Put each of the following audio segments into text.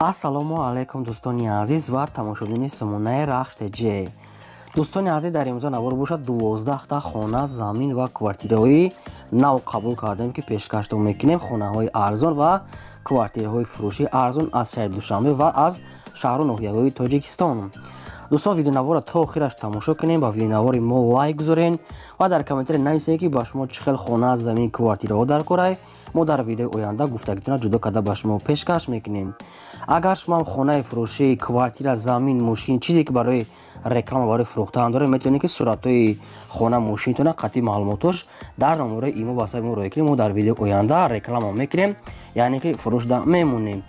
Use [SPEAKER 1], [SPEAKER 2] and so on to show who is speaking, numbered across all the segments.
[SPEAKER 1] ассалому алайкум дӯстони азиз ва тамошобини сомонаи рахште ҷ. дӯстони азиз, дар имрӯза навор бошад 12 хона, замин ва квартираҳои нав қабул кардем ки пешкашдом мекунем. хонаҳои арзон ва квартираҳои фурӯши арзон аз шаҳри Душанбе ва аз шаҳру ноҳияҳои Тоҷикистон. дӯстон, видеонавора то охираш тамошо кунем, ба видеонавори мо лайк гузорен ва дар комментаре нависед ки ба шумо чӣ хел хона, замин, квартираҳо дар корай. мо дар видеои оянда гуфтагитона ҷудо карда ба шумо пешкаш мекунем. агар шумо хонаи фурӯшӣ, квартира, замин, мошин, чизе ки барои реклама, барои фурӯхтан доред, метавонед ки суратҳои хона, мошинтона қатъи маълумотош дар номераи имо ба ҳисаби мо роя кунед. мо дар видеои оянда реклама мекунем, яъне ки фурӯшда мемонем.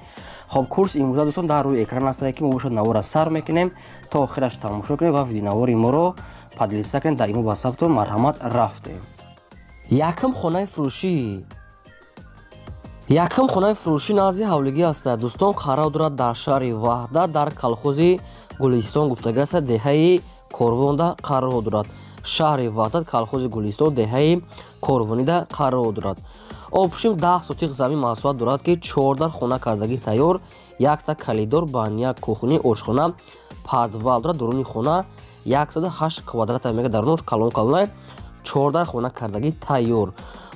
[SPEAKER 1] хоб, курс имрӯза дӯстон дар рӯи экран аст ки мо бошад навора сар мекунем. то охираш тамошо кунед ва видеонавори моро падлиса кунед. дар имо ба ҳисабтон марҳамат рафте. якум хонаи фурӯшӣ назди ҳавлигӣ аст. дӯстон, қарор дорад дар шаҳри Ваҳда дар колхози Гулистон гуфтага аст. деҳаи Корвонда қарор дорад. шаҳри Ваҳдат, колхози Гулистон, деҳаи Корвонида қарор дорад. обшим 10 сотиқ замин маҳсулот дорад ки 14 хона кардагӣ тайёр, якта калидор, баня, кухни, ошхона, подвал дорад. дуруни хона 108 квадрата мега, дарунаш калон 14 хона кардагӣ тайёр.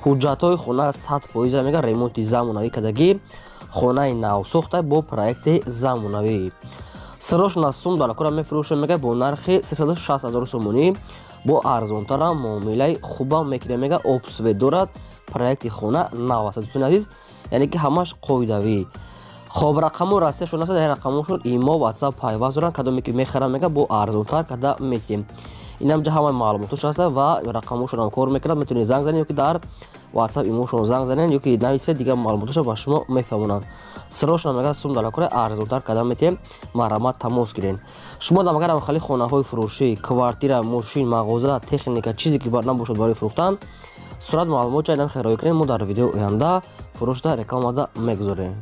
[SPEAKER 1] ҳуҷҷатҳои хона 100% мега, ремонти замонавӣ кардагӣ, хонаи навсохта бо проекти замонавӣ. сирошна сум далакора мефурӯшад мега бо нархи 360 000 сомонӣ, бо арзонтара муомилаи хуба мекунад мега. обсвет дорад, проекти хона нав аст. дӯстони азиз, яъне ки ҳамаш қоидавӣ. хоб, рақамҳои растияшон аст. дар рақамҳошон имо, WhatsApp пайваст доранд. кадоме ки мехарам мега бо арзонтар када метиҳем. инамҷа ҳамаи маълумотош аст ва рақамҳошон ҳам кор мекунад. метавонед занг занед, ёки дар WhatsApp имошон занг занед, ёки нависед, дигар маълумотошро ба шумо мефаҳмонанд. сирошна мега сум далакора арзонтар када метиҳем. марҳамат тамос гирен. шумо дам агарам хали хонаҳои фурӯшӣ, квартира, мошин, мағоза, техника, чизе ки набошад барои фурӯхтан, сурат маълумот ҷай намехоҳед роя кунед, мо дар видеои оянда фурӯшда рекламада мегузорем.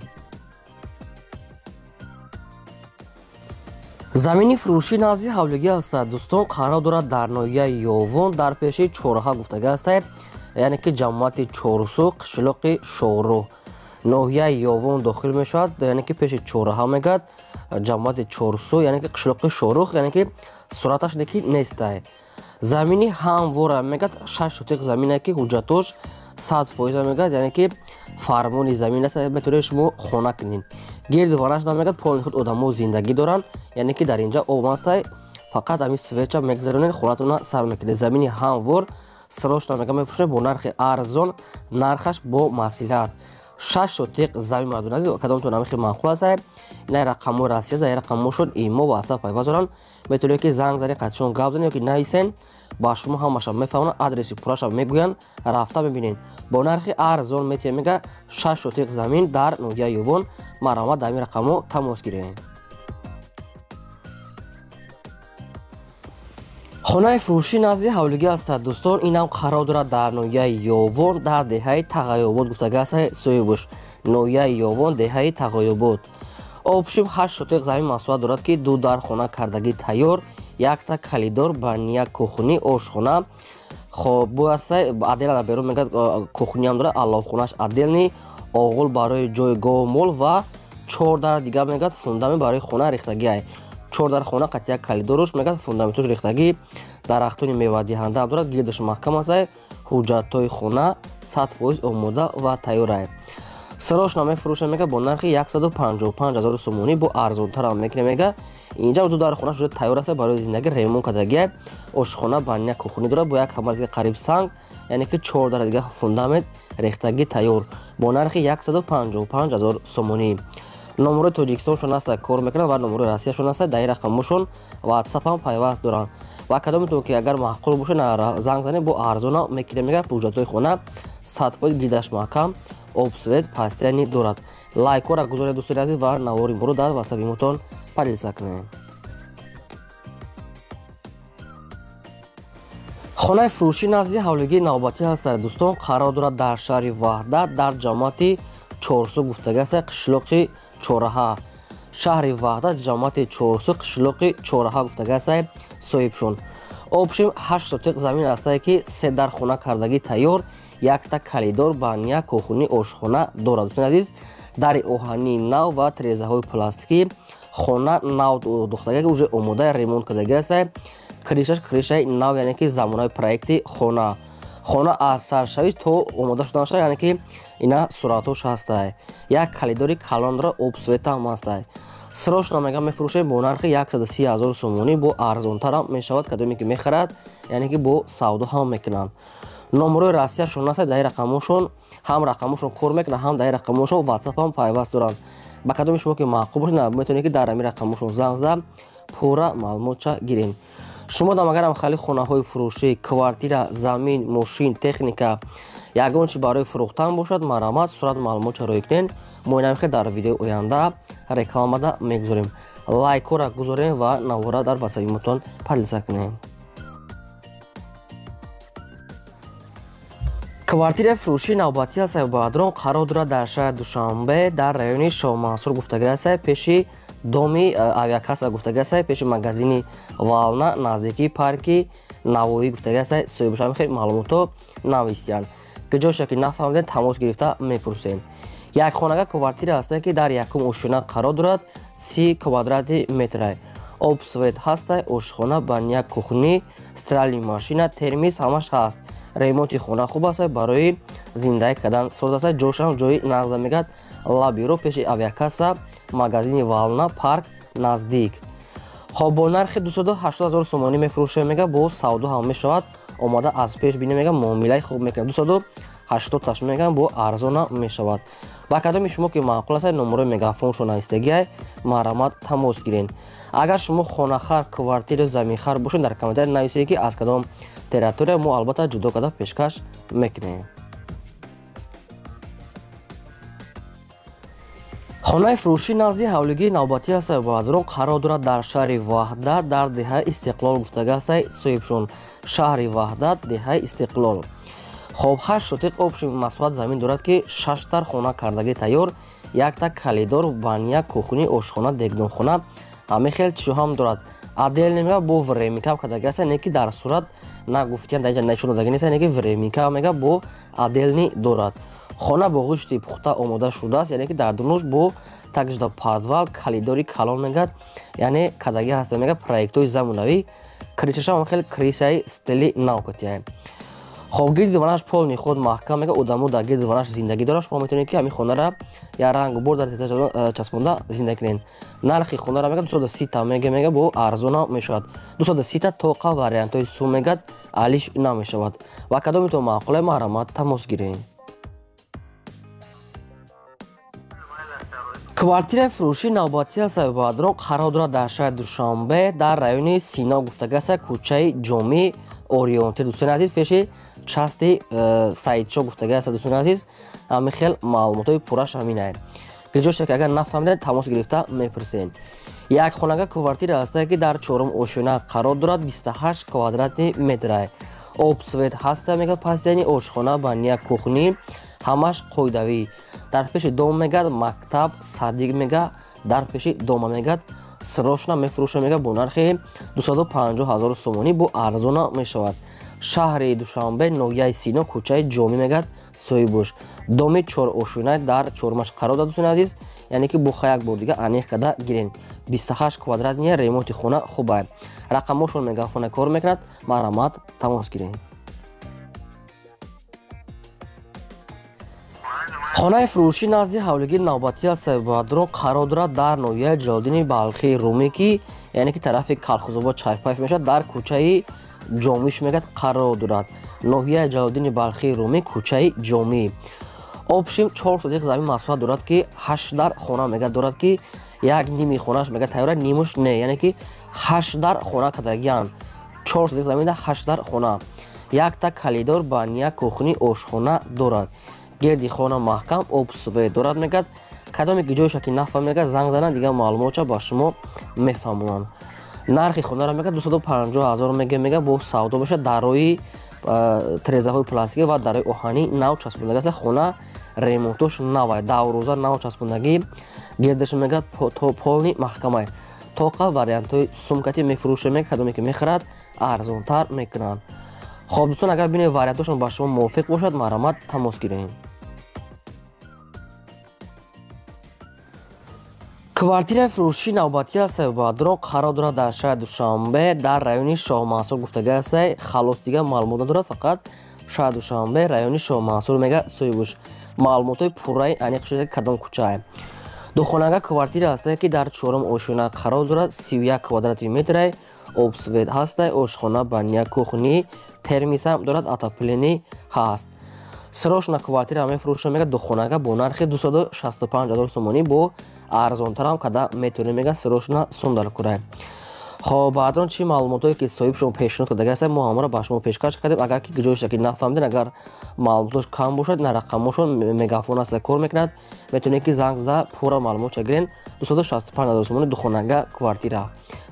[SPEAKER 1] замини фурӯшӣ назди ҳавлигӣ аст. дӯстон, қарор дорад дар ноҳияи Ёвон, дар пеши чораҳа гуфтага аст, яъне ки ҷамоати Чорсу, қишлоқи Шоҳрӯҳ. ноҳияи Ёвон дохил мешавад, яъне ки пеши чораҳа мегад, ҷамоати Чорсу, яъне ки қишлоқи Шоҳрӯҳ, яъне ки сураташ неки нест. замини ҳамвора мегад, 6 сотиқ замине ки ҳуҷҷатош 100% мегад, яъне ки фармони замин аст, метавонед шумо хона кунед. гирду ванаш намегад, полни худ одамо зиндагӣ доранд, яъне ки дар инҷа об аст, фақат ҳамин свеча мегзаронед, хонатона сар мекунед. замини ҳамвор сирошна мега мефурӯшед бо нархи арзон, нархаш бо маслиҳат. 6 сотиқ замин мардуни азиз, кадомтон намехи маъқул аст. ина рақамҳои расия, дар рақамҳошон имо ва WhatsApp пайваст доранд. метавонед ки занг занед, қатишон гап занед, ёки нависен, ба шумо ҳамаша мефаҳмонанд, адреси пурраша мегӯянд, рафта мебинед. бо нархи арзон метиҳем мега 6 сотиқ замин дар ноҳияи Ёвон. марҳамат, дар ин рақамҳо тамос гиред. хонаи фурӯшӣ назди ҳавлигӣ аст. дӯстон, инам қарор дорад дар ноҳияи Ёвон, дар деҳаи Тағайёбод гуфтага аст. союбуш ноҳияи Ёвон, деҳаи Тағайёбод. обшим 8 сотиқ замин маҳсулот дорад ки 2 дар хона кардагӣ тайёр, якта калидор, баня, кухни, ошхона. хоб, бу аст адела берун мегад, кухниам дорад, аловхонаш аделни, оғул барои ҷойгоҳ мол ва 4 дар дигар мегад, фундамент барои хона рехтагӣ. 4 дар хона қатъи як калидорош мегад, фундаментош рехтагӣ. дарахтони мевадиҳанда дорад, гирдаш маҳкам аст. ҳуҷҷатҳои хона 100% омода ва тайёр аст. сирошна мефурӯшад мега бо нархи 155 000 сомонӣ, бо арзонтара мекунад мега. инҷа ду дар хона шуда тайёр аст барои зиндагӣ, ремонт кардагӣ. ошхона, баня, кухни дорад, бо як ҳамазига қариб санг, яъне ки 4 дар дига фундамент рехтагӣ тайёр, бо нархи 155 000 сомонӣ. номерои Тоҷикистоншон аст, кор мекунад ва номерои Россияшон аст. дар ин рақамҳошон WhatsApp ҳам пайваст доранд. ва кадометон ки агар маъқул бошад, занг занед, бо арзона мекунад мега. ҳуҷҷатҳои хона 100% гирдаш маҳкам, обсвет, пастяни дорад. лайкора гузоред дӯстони азиз ва навори моро дар WhatsApp имотон падлиса кунед. хонаи фурӯшӣ назди ҳавлигии навбатӣ аст. дӯстон, қарор дорад дар шаҳри Ваҳда, дар ҷамоати Чорсу гуфтага аст, қишлоқи Чораҳа. шаҳри Ваҳда, ҷамоати Чорсу, қишлоқи Чораҳа гуфтага аст соҳибшон. обшим 8 сотиқ замин аст ки 3 дар хона кардагӣ тайёр, якта калидор, баня, кухни, ошхона дорад. дӯстони азиз, дари оҳанӣ нав ва тирезаҳои пластикӣ. хона нав духтаги уже омодаи ремонт кардаги аст. кришаш кришаи нав, яъне ки замонаи проекти хона. хона аз саршавӣ то омода шуданашад, яъне ки ина суръатош ҳастай. як калидори калонро обсветам ҳастай. срочно мега мефурӯшем бо нархи 130 000 сомонӣ. бо арзонтарам мешавад, кадоме ки мехарад, яъне ки бо савдо ҳам мекунанд. номерои расияшон ҳастад, даи рақамошон ҳам рақамошон кор мекунад, ҳам даи рақамошон ватсап ҳам пайваст доранд. ба кадоми шумо ки маъқул бошад, метавонед ки дар ҳамин рақамошон занг зада пурра маълумотша гирем. шумо дам агарам хали хонаҳои фурӯшӣ, квартира, замин, мошин, техника, ягон чи барои фурӯхтан бошад, марамат сурат маълумотшаро икнен. мо инамихе дар видеои оянда рекламада мегузорем. лайкора гузорем ва навора дар ватсапимотон поделиса кунем. квартираи фурӯшии навбатӣ ҳастаи баъдрон қарор дорад дар шаҳри Душанбе дар райони Шоҳмансур гуфтагӣ астаи пеши доми авиакаса гуфтагӣ астаи пеши магазини Вална наздикии парки Навоӣ гуфтагӣ астаи соҳибашам хеле маълумото навистиянд. ҷойша ки нафаҳмидед тамос гирифта мепурсем. як хонага квартира ҳастае ки дар якум ошхона қарор дорад 30 квадрати метрай. обсвет ҳастаи ошхона, баня, кухни, стиральни машина, термис ҳамаш ҳаст. ремонти хона хуб аст, барои зиндаӣ кардан соз аст. ҷойшам ҷои нағза мегӯяд лабиро пеши авиакаса магазини Вална парк наздик. хоб бо нархи 280 000 сомонӣ мефурӯшем, мега бо савдо ҳам мешавад. омода аз пеш бинем, мега муомилаи хуб мекунад. 280 мегам бо арзона мешавад. ба кадоми шумо ки маъқул аст, номерои мегафоншон навистагиай марамат тамос гирен. агар шумо хонахар, квартира, заминхар бошед, дар комментария нависед ки аз кадом территория, мо албатта ҷудо карда пешкаш мекунем. хонаи фурӯшӣ назди ҳавлигии навбатӣ ҳастаи баъдрон қарор дорад дар шаҳри Ваҳдат дар деҳаи Истиқлол гуфтагӣ астаи соҳибшон. шаҳри Ваҳдат, деҳаи Истиқлол. хоб 8 шотиқ обши масоҳат замин дорад ки 6 тар хона кардагӣ тайёр, якта калидор, баня, кухни, ошхона, дегдонхона, ҳамин хел чизо ҳам дорад. отдельно мега бо времикам кардагӣ аст, не ки дар сурат нагуфтиян дар инҷа нишон додагӣ нест, не ки времика мега бо отдельни дорад. хона бо ғишти пухта омода шудааст, яъне ки дар дунош бо такҷда подвал, калидори калон мегӯяд, яъне кардагӣ ҳаста мега проектҳои замонавӣ. кришашам хел кришаи стили навкатияй. хоб гирди ванаш полни худ маҳкам мега, одамо дар гирди ванаш зиндагӣ дорад. шумо метавонед ки ҳамин хонара я рангу бор дар теза часпонда зиндагӣ кунед. нархи хонара мега 230 мега бо арзона мешавад. 230 тоқа вариантҳои сум мегӯяд, алиш намешавад. ва кадометон маъқуле марамат тамос гирем. квартираи фурӯшии навбатӣ ҳастаи баъдрон қарор дорад дар шаҳри Душанбе дар райони Сино гуфтагӣ аст, кӯчаи Ҷомӣ Ориёнтир. дӯстони азиз, пеши части Саидшоҳ гуфтагӣ аст. дӯстони азиз, ҳамин хел маълумотои пурраш ҳаминай. ҷойша ки агар нафаҳмидед тамос гирифта мепурсен. як хонага квартира ҳастае ки дар чорум ошхона қарор дорад 28 квадрати метрай. обсвет ҳаста мега пастяни ошхона, баня, кухни ҳамаш қоидавӣ. дар пеши дом мегӯяд мактаб, садик мега дар пеши дома мегӯяд. срочно мефурӯшем мега бо нархи 250 000 сомонӣ бо арзона мешавад. шаҳри Душанбе, ноҳияи Сино, кӯчаи Ҷомӣ мегӯяд соҳибош. доми чор ошхонаи дар чормаш қарор дорад. дӯстони азиз, яъне ки буха як бор дига аниқ карда гирен. 28 квадрат ния, ремонти хона хубай. рақамошон мегафона кор мекунад, марамат тамос гирем. хонаи фурӯшӣ назди ҳавлигии навбатӣ ҳастаи баъдрон қарор дорад дар ноҳияи Ҷалолиддини Балхии Румӣ, ки яъне ки тарафи Калхозобод чайфпайф мешавад, дар кӯчаи Ҷомиш мегӯяд қарор дорад. ноҳияи Ҷалолиддини Балхии Румӣ, кӯчаи Ҷомӣ. обшим 4 сотиқ замин масоҳат дорад, ки 8 дар хона мегӯяд дорад, ки як ними хонаш мегӯяд тайёра, нимаш не, яъне ки 8 дар хона кардагиянд. 4 сотиқ замин дар 8 дар хона. якта калидор, баня, кухни, ошхона дорад. гирди хона маҳкам, обсвет дорад мегӯяд. кадоме ки ҷойша ки нафаҳмед, занг задан дигар маълумотша ба шумо мефаҳмонанд. нархи хонара мега 250 000 мега бо савдо мешавад. дарои тирезаҳои пластикӣ ва дарои оҳанӣ нав часпондагӣ аст. хона ремонтош навай, даврӯза нав часпондагӣ. гирдаш мегӯяд полни маҳкамай. тоқа вариантҳои сумкатӣ мефурӯшем, мега кадоме ки мехарад арзонтар мекунанд. хоб дӯстон, агар бинед вариантошон ба шумо мувофиқ бошад, марамат тамос гирем. квартираи фурӯшии навбатии ҳастаи баъдро қарор дорад дар шаҳри Душанбе дар райони Шоҳ гуфтага ҳастаи халос дигар маълумот надорад, фақат шаҳри Душанбе райони Шоҳ мега соҳибуш маълумотои пурраи аниқ шуда кадом кӯчае. Духонага квартира ҳастае ки дар 4 ошӯна қарор дорад, 31 квадрати метрае, обсвет ҳастае, ошхона, баня, кухни, термис ҳам дорад, отоплени ҳаст. Срочна квартира мефурӯшад мега духонага бо нархи 265 000 сомонӣ, бо арзонтарам када метавонем мега срочна сундар курай. Хоб баъдон чӣ маълумотое ки соҳибшон пешниҳод кардага ҳастанд, мо ҳамаро ба шумо пешкаш кардем. Агар ки ҷоиша ки нафаҳмидед, агар маълумотош кам бошад, на рақамошон мегафон ҳаста кор мекунад, метавонед ки занг зада пурра маълумотша гирен. 265 000 сомонӣ духонага квартира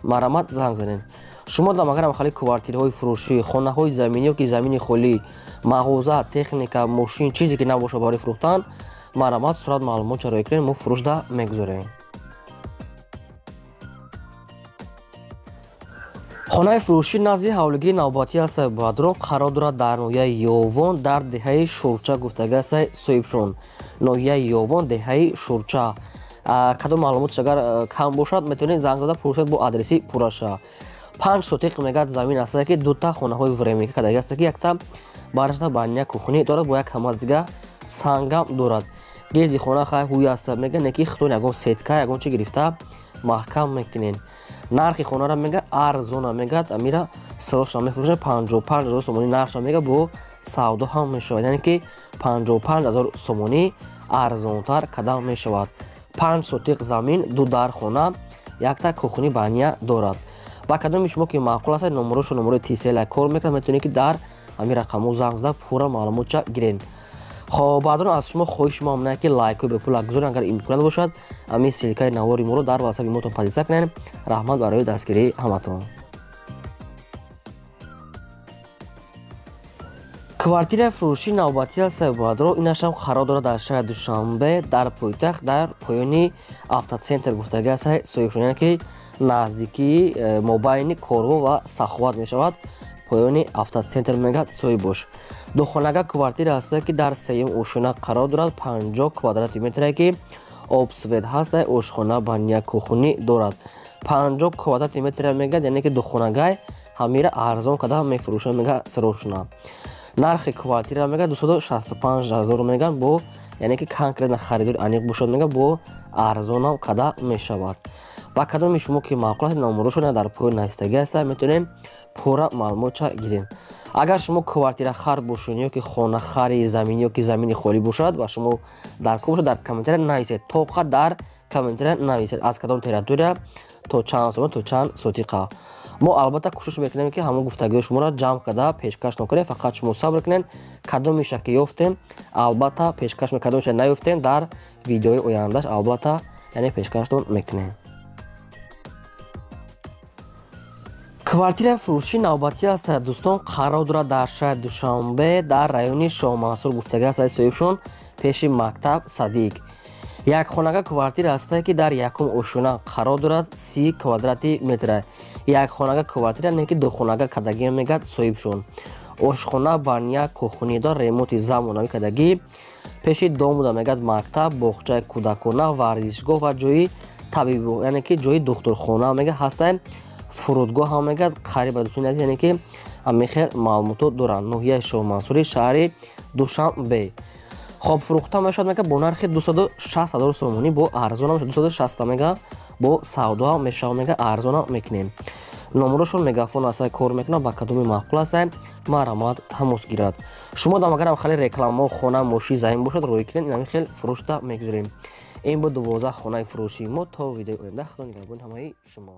[SPEAKER 1] марамат занг занед. шумо дам агар хали квартираҳои фурӯшӣ, хонаҳои заминӣ ё ки замини холӣ, мағоза, техника, мошин, чизе ки набоша барои фурӯхтан, марамат сурат маълумотша роя кунед, мо фурӯшда мегузорем. хонаи фурӯшӣ назди ҳавлигии навбатии ҳастаи Бадрон қарор дорад дар ноҳияи Ёвон дар деҳаи Шурча гуфтага ҳастаи соҳибшон. ноҳияи Ёвон, деҳаи Шурча. Кадом маълумотш агар кам бошад, метавонед занг зада пурсед бо адреси пурраша. 5 сотиқ мегад замин ҳастае ки дута хонаҳои временка кадаги ҳастае ки якта барашта баня кухни дорад, бо як ҳамаз дига сангам дорад. гирди хона хай ҳуй аста мега неки хитон ягон сетка ягон чи гирифта маҳкам мекунен. нархи хонара мега арзона мегад, амира срочна мефурӯшад 55 000 сомонӣ нархша мега, бо савдо ҳам мешавад, яъне ки 55 000 сомонӣ арзонтар кадам мешавад. 5 сотиқ замин, ду дар хона, якта кухни баня дорад. ба кадоми шумо ки маъқул аст, номерошо номерои тисела кор мекунад, метавонед ки дар ҳамин рақамҳо занг зада пурра маълумотша гирен. хоб баъдон аз шумо хоҳиши мо ҳам ки лайку бепула гузоред, агар имконат бошад ҳамин силкаи навори моро дар ватсапи мотон подписа кунед. раҳмат барои дастгирии ҳаматон. квартираи фурӯшии навбатии ҳастаи Баъдро инашам қарор дорад дар шаҳри Душанбе дар пойтахт дар поёни автоцентр гуфтага ҳастаи соҳибшон, яъне ки наздикии мобайни Корво ва Саховат мешавад. поёни автоцентр мегад соҳибош. духонага квартира ҳастае ки дар 3 ошӯна қарор дорад, 50 квадрати метрае ки обсвет ҳастае, ошхона, баня, кухни дорад. 50 квадрати метрае мегад, яъне ки духонагай ҳамира арзон када мефурӯшад мега срочна. нархи квартира мега 265 000 меган, бо яъне ки конкретна харидори аниқ бошад мега, бо арзонам када мешавад. ба кадоми шумо ки маъқул аст, номерошона дар поёни навистагӣ ҳастае, метавонем пурра маълумотша гирем. агар шумо квартирахар бошед ё ки хонахари заминӣ ё ки замини холӣ бошад ва шумо дар кор бошад, дар комментария нависед, тоқа дар комментария нависед аз кадом территория, то чанд сомон, то чанд сотиқа. мо албатта кӯшиш мекунем ки ҳамон гуфтагиҳои шуморо ҷамъ када пешкаш накунем, фақат шумо сабр кунед. кадомиша ки ёфтем, албатта пешкаш мекунем, кадомиша наёфтем, дар видеои ояндаш албатта яъне пешкаштон мекунем. квартираи фурӯшии навбатии ҳастаи дӯстон қарор дорад дар шаҳри Душанбе дар райони Шоҳ гуфтага ҳастаи соҳибшон, пеши мактаб Садиқ. якхонага квартира ҳастае ки дар 1 ошӯна қарор дорад, 30 квадрати метрае. якхонага квартира не ки духонага кадаги мегад соҳибшон. ошхона, баня, кухни дор, ремонти замонавӣ кадаги, пеши домуда мегад мактаб, боғчаи кӯдакона, варзишгоҳ ва ҷои табибо, яъне ки ҷои духтурхона мега ҳастае. фурудгоҳ ҳам мегад қариб ба дӯстони азиз, яъне ки ҳамин хел маълумото доранд. ноҳияи Шоҳ шаҳри Душанбе. хоб фурӯхта мешавад мега бо нархи 260 000 сомонӣ, бо арзона 260 мега, бо савдоа мешавад мега арзона мекунем. номерошон мегафон ҳастае кор мекунад, ба кадоми маъқул ҳастае марамат тамос гирад. шумо дам агарам хеле рекламаҳо, хона, мошин замин бошад, роя кунед, ин ҳамин хел фурӯшта мегузорем. ин бо 12 хонаи фурӯшии мо. то видеои оянда худо нигаҳбони ҳамаи шумо.